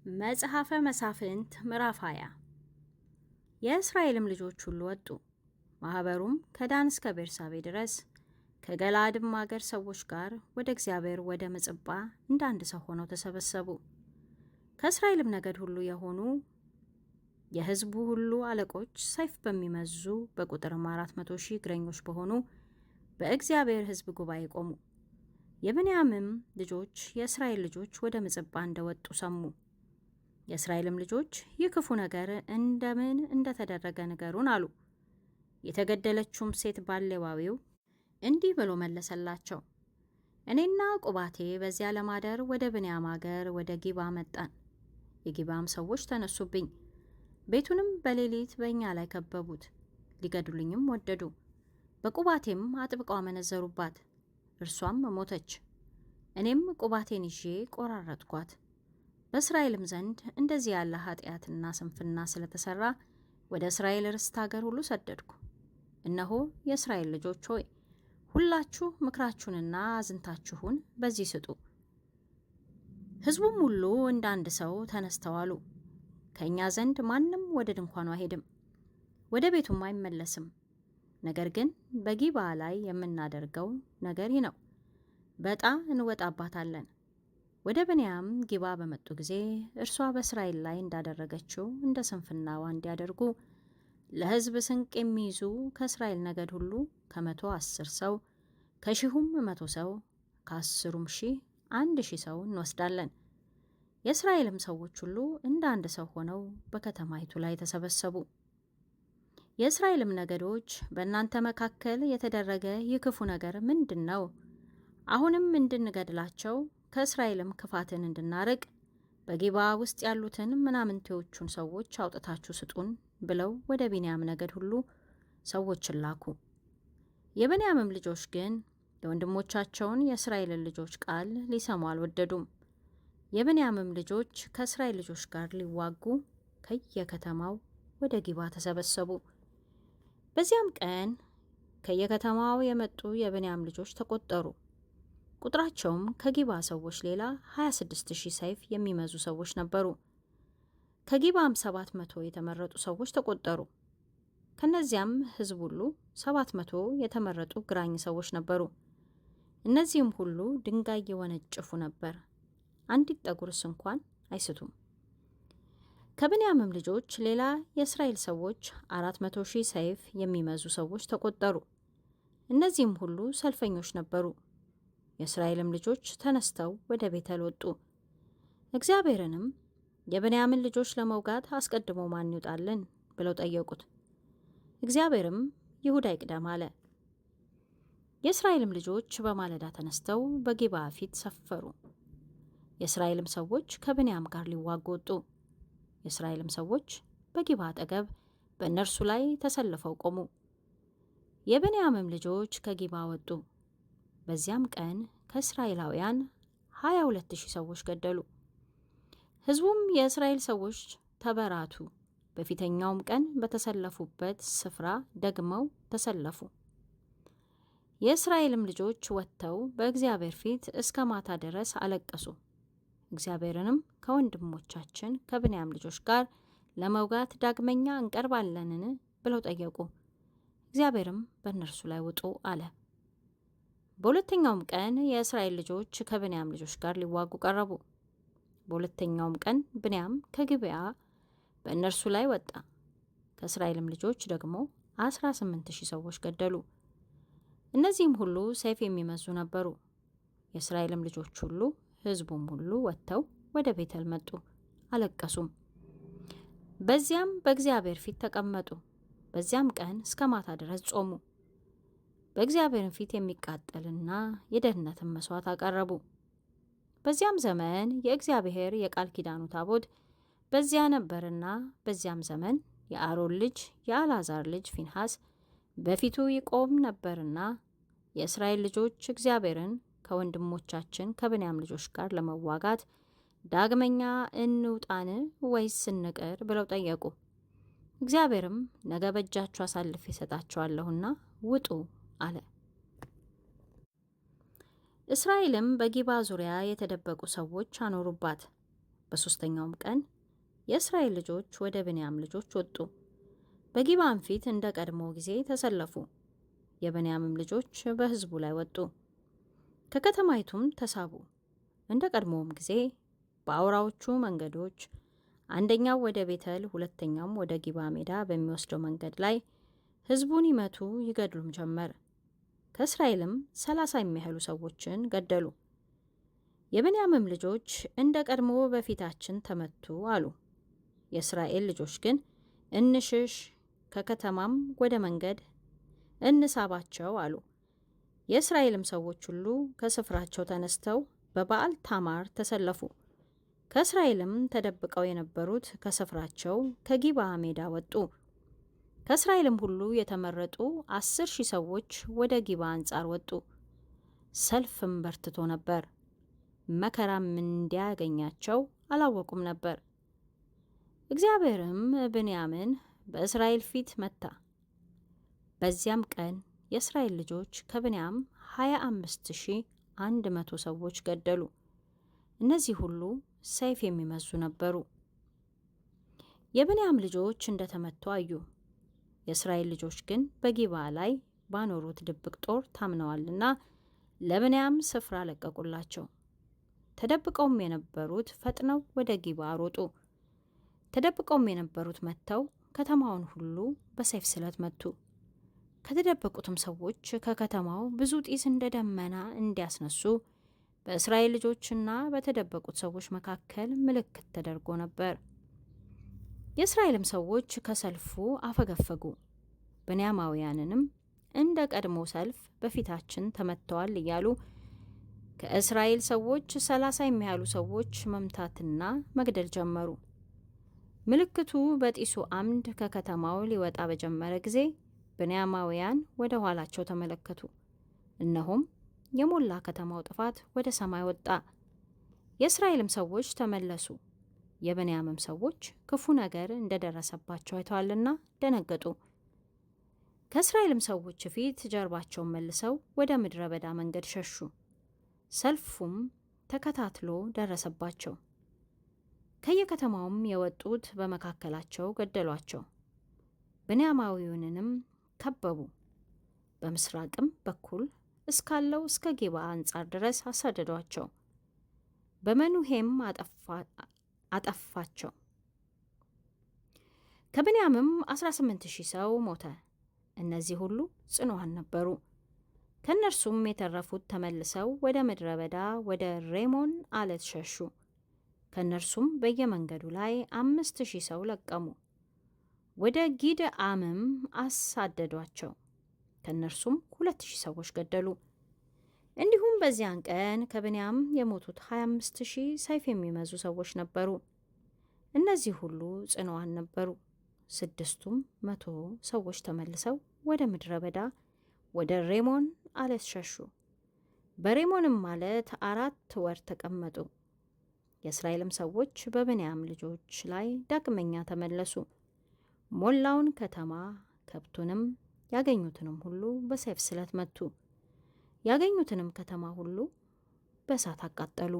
መጽሐፈ መሳፍንት ምዕራፍ 20 የእስራኤልም ልጆች ሁሉ ወጡ። ማኅበሩም ከዳን እስከ ቤርሳቤ ድረስ ከገላድም አገር ሰዎች ጋር ወደ እግዚአብሔር ወደ ምጽጳ እንደ አንድ ሰው ሆነው ተሰበሰቡ። ከእስራኤልም ነገድ ሁሉ የሆኑ የሕዝቡ ሁሉ አለቆች ሰይፍ በሚመዙ በቁጥርም 400,000 እግረኞች በሆኑ በእግዚአብሔር ሕዝብ ጉባኤ ቆሙ። የብንያምም ልጆች የእስራኤል ልጆች ወደ ምጽጳ እንደወጡ ሰሙ። የእስራኤልም ልጆች ይህ ክፉ ነገር እንደምን እንደተደረገ ንገሩን አሉ። የተገደለችውም ሴት ባሌዋዊው እንዲህ ብሎ መለሰላቸው፣ እኔና ቁባቴ በዚያ ለማደር ወደ ብንያም አገር ወደ ጊባ መጣን። የጊባም ሰዎች ተነሱብኝ፣ ቤቱንም በሌሊት በእኛ ላይ ከበቡት፣ ሊገድሉኝም ወደዱ። በቁባቴም አጥብቀው አመነዘሩባት፣ እርሷም ሞተች። እኔም ቁባቴን ይዤ ቆራረጥኳት። በእስራኤልም ዘንድ እንደዚህ ያለ ኃጢአትና ስንፍና ስለተሰራ ወደ እስራኤል ርስት አገር ሁሉ ሰደድኩ። እነሆ የእስራኤል ልጆች ሆይ ሁላችሁ ምክራችሁንና አዝንታችሁን በዚህ ስጡ። ሕዝቡም ሁሉ እንደ አንድ ሰው ተነስተው አሉ፣ ከእኛ ዘንድ ማንም ወደ ድንኳኑ አይሄድም፣ ወደ ቤቱም አይመለስም። ነገር ግን በጊባ ላይ የምናደርገው ነገር ይህ ነው፣ በዕጣ እንወጣባታለን። ወደ ብንያም ጊባ በመጡ ጊዜ እርሷ በእስራኤል ላይ እንዳደረገችው እንደ ስንፍናዋ እንዲያደርጉ ለሕዝብ ስንቅ የሚይዙ ከእስራኤል ነገድ ሁሉ 110 ሰው፣ ከሺሁም 100 ሰው፣ ከ10,000 1,000 ሰው እንወስዳለን። የእስራኤልም ሰዎች ሁሉ እንደ አንድ ሰው ሆነው በከተማይቱ ላይ ተሰበሰቡ። የእስራኤልም ነገዶች በእናንተ መካከል የተደረገ ይህ ክፉ ነገር ምንድን ነው? አሁንም እንድንገድላቸው ከእስራኤልም ክፋትን እንድናርቅ በጊባ ውስጥ ያሉትን ምናምንቴዎቹን ሰዎች አውጥታችሁ ስጡን ብለው ወደ ቢንያም ነገድ ሁሉ ሰዎችን ላኩ። የብንያምም ልጆች ግን የወንድሞቻቸውን የእስራኤልን ልጆች ቃል ሊሰሙ አልወደዱም። የብንያምም ልጆች ከእስራኤል ልጆች ጋር ሊዋጉ ከየከተማው ወደ ጊባ ተሰበሰቡ። በዚያም ቀን ከየከተማው የመጡ የብንያም ልጆች ተቆጠሩ። ቁጥራቸውም ከጊባ ሰዎች ሌላ 26,000 ሰይፍ የሚመዙ ሰዎች ነበሩ። ከጊባም 700 የተመረጡ ሰዎች ተቆጠሩ። ከነዚያም ሕዝብ ሁሉ 700 የተመረጡ ግራኝ ሰዎች ነበሩ። እነዚህም ሁሉ ድንጋይ የወነጭፉ ነበር፣ አንዲት ጠጉርስ እንኳን አይስቱም። ከብንያምም ልጆች ሌላ የእስራኤል ሰዎች 400,000 ሰይፍ የሚመዙ ሰዎች ተቆጠሩ። እነዚህም ሁሉ ሰልፈኞች ነበሩ። የእስራኤልም ልጆች ተነስተው ወደ ቤተል ወጡ። እግዚአብሔርንም የብንያምን ልጆች ለመውጋት አስቀድሞ ማን ይውጣልን ብለው ጠየቁት። እግዚአብሔርም ይሁዳ ይቅደም አለ። የእስራኤልም ልጆች በማለዳ ተነስተው በጊባ ፊት ሰፈሩ። የእስራኤልም ሰዎች ከብንያም ጋር ሊዋጉ ወጡ። የእስራኤልም ሰዎች በጊባ አጠገብ በእነርሱ ላይ ተሰልፈው ቆሙ። የብንያምም ልጆች ከጊባ ወጡ። በዚያም ቀን ከእስራኤላውያን 22,000 ሰዎች ገደሉ። ሕዝቡም የእስራኤል ሰዎች ተበራቱ፣ በፊተኛውም ቀን በተሰለፉበት ስፍራ ደግመው ተሰለፉ። የእስራኤልም ልጆች ወጥተው በእግዚአብሔር ፊት እስከ ማታ ድረስ አለቀሱ። እግዚአብሔርንም ከወንድሞቻችን ከብንያም ልጆች ጋር ለመውጋት ዳግመኛ እንቀርባለንን ብለው ጠየቁ። እግዚአብሔርም በእነርሱ ላይ ውጡ አለ። በሁለተኛውም ቀን የእስራኤል ልጆች ከብንያም ልጆች ጋር ሊዋጉ ቀረቡ። በሁለተኛውም ቀን ብንያም ከጊብዓ በእነርሱ ላይ ወጣ። ከእስራኤልም ልጆች ደግሞ 18,000 ሰዎች ገደሉ። እነዚህም ሁሉ ሰይፍ የሚመዙ ነበሩ። የእስራኤልም ልጆች ሁሉ ሕዝቡም ሁሉ ወጥተው ወደ ቤተል መጡ፣ አለቀሱም። በዚያም በእግዚአብሔር ፊት ተቀመጡ። በዚያም ቀን እስከ ማታ ድረስ ጾሙ። በእግዚአብሔርን ፊት የሚቃጠልና የደህንነትን መስዋዕት አቀረቡ። በዚያም ዘመን የእግዚአብሔር የቃል ኪዳኑ ታቦት በዚያ ነበርና በዚያም ዘመን የአሮን ልጅ የአልዓዛር ልጅ ፊንሐስ በፊቱ ይቆም ነበርና የእስራኤል ልጆች እግዚአብሔርን ከወንድሞቻችን ከብንያም ልጆች ጋር ለመዋጋት ዳግመኛ እንውጣን ወይስ እንቅር ብለው ጠየቁ። እግዚአብሔርም ነገ በእጃችሁ አሳልፌ እሰጣችኋለሁና ውጡ አለ። እስራኤልም በጊባ ዙሪያ የተደበቁ ሰዎች አኖሩባት። በ3ኛውም ቀን የእስራኤል ልጆች ወደ ብንያም ልጆች ወጡ። በጊባም ፊት እንደ ቀድሞ ጊዜ ተሰለፉ። የብንያምም ልጆች በሕዝቡ ላይ ወጡ፣ ከከተማይቱም ተሳቡ። እንደ ቀድሞውም ጊዜ በአውራዎቹ መንገዶች አንደኛው ወደ ቤተል፣ ሁለተኛውም ወደ ጊባ ሜዳ በሚወስደው መንገድ ላይ ሕዝቡን ይመቱ ይገድሉም ጀመር። ከእስራኤልም 30 የሚያህሉ ሰዎችን ገደሉ። የብንያምም ልጆች እንደ ቀድሞ በፊታችን ተመቱ አሉ። የእስራኤል ልጆች ግን እንሽሽ፣ ከከተማም ወደ መንገድ እንሳባቸው አሉ። የእስራኤልም ሰዎች ሁሉ ከስፍራቸው ተነስተው በበዓል ታማር ተሰለፉ። ከእስራኤልም ተደብቀው የነበሩት ከስፍራቸው ከጊባ ሜዳ ወጡ። ከእስራኤልም ሁሉ የተመረጡ 10,000 ሰዎች ወደ ጊባ አንጻር ወጡ። ሰልፍም በርትቶ ነበር፣ መከራም እንዲያገኛቸው አላወቁም ነበር። እግዚአብሔርም ብንያምን በእስራኤል ፊት መታ። በዚያም ቀን የእስራኤል ልጆች ከብንያም 25,100 ሰዎች ገደሉ። እነዚህ ሁሉ ሰይፍ የሚመዙ ነበሩ። የብንያም ልጆች እንደተመቱ አዩ። የእስራኤል ልጆች ግን በጊባ ላይ ባኖሩት ድብቅ ጦር ታምነዋልና ለብንያም ስፍራ ለቀቁላቸው። ተደብቀውም የነበሩት ፈጥነው ወደ ጊባ ሮጡ። ተደብቀውም የነበሩት መጥተው ከተማውን ሁሉ በሰይፍ ስለት መቱ። ከተደበቁትም ሰዎች ከከተማው ብዙ ጢስ እንደ ደመና እንዲያስነሱ በእስራኤል ልጆችና በተደበቁት ሰዎች መካከል ምልክት ተደርጎ ነበር። የእስራኤልም ሰዎች ከሰልፉ አፈገፈጉ። ብንያማውያንንም እንደ ቀድሞ ሰልፍ በፊታችን ተመትተዋል እያሉ ከእስራኤል ሰዎች 30 የሚያህሉ ሰዎች መምታትና መግደል ጀመሩ። ምልክቱ በጢሱ አምድ ከከተማው ሊወጣ በጀመረ ጊዜ ብንያማውያን ወደ ኋላቸው ተመለከቱ። እነሆም የሞላ ከተማው ጥፋት ወደ ሰማይ ወጣ። የእስራኤልም ሰዎች ተመለሱ። የብንያምም ሰዎች ክፉ ነገር እንደደረሰባቸው አይተዋልና ደነገጡ። ከእስራኤልም ሰዎች ፊት ጀርባቸውን መልሰው ወደ ምድረ በዳ መንገድ ሸሹ። ሰልፉም ተከታትሎ ደረሰባቸው። ከየከተማውም የወጡት በመካከላቸው ገደሏቸው። ብንያማዊውንንም ከበቡ። በምስራቅም በኩል እስካለው እስከ ጊባ አንጻር ድረስ አሳደዷቸው። በመኑሄም አጠፋቸው። ከብንያምም 18,000 ሰው ሞተ። እነዚህ ሁሉ ጽኑዓን ነበሩ። ከእነርሱም የተረፉት ተመልሰው ወደ ምድረ በዳ ወደ ሬሞን አለት ሸሹ። ከእነርሱም በየመንገዱ ላይ 5,000 ሰው ለቀሙ። ወደ ጊድአምም አሳደዷቸው። ከእነርሱም 2,000 ሰዎች ገደሉ። እንዲሁም በዚያን ቀን ከብንያም የሞቱት 25,000 ሰይፍ የሚመዙ ሰዎች ነበሩ። እነዚህ ሁሉ ጽኑዓን ነበሩ። 600 ሰዎች ተመልሰው ወደ ምድረ በዳ ወደ ሬሞን አለት ሸሹ። በሬሞንም አለት 4 ወር ተቀመጡ። የእስራኤልም ሰዎች በብንያም ልጆች ላይ ዳግመኛ ተመለሱ። ሞላውን ከተማ፣ ከብቱንም ያገኙትንም ሁሉ በሰይፍ ስለት መቱ። ያገኙትንም ከተማ ሁሉ በእሳት አቃጠሉ።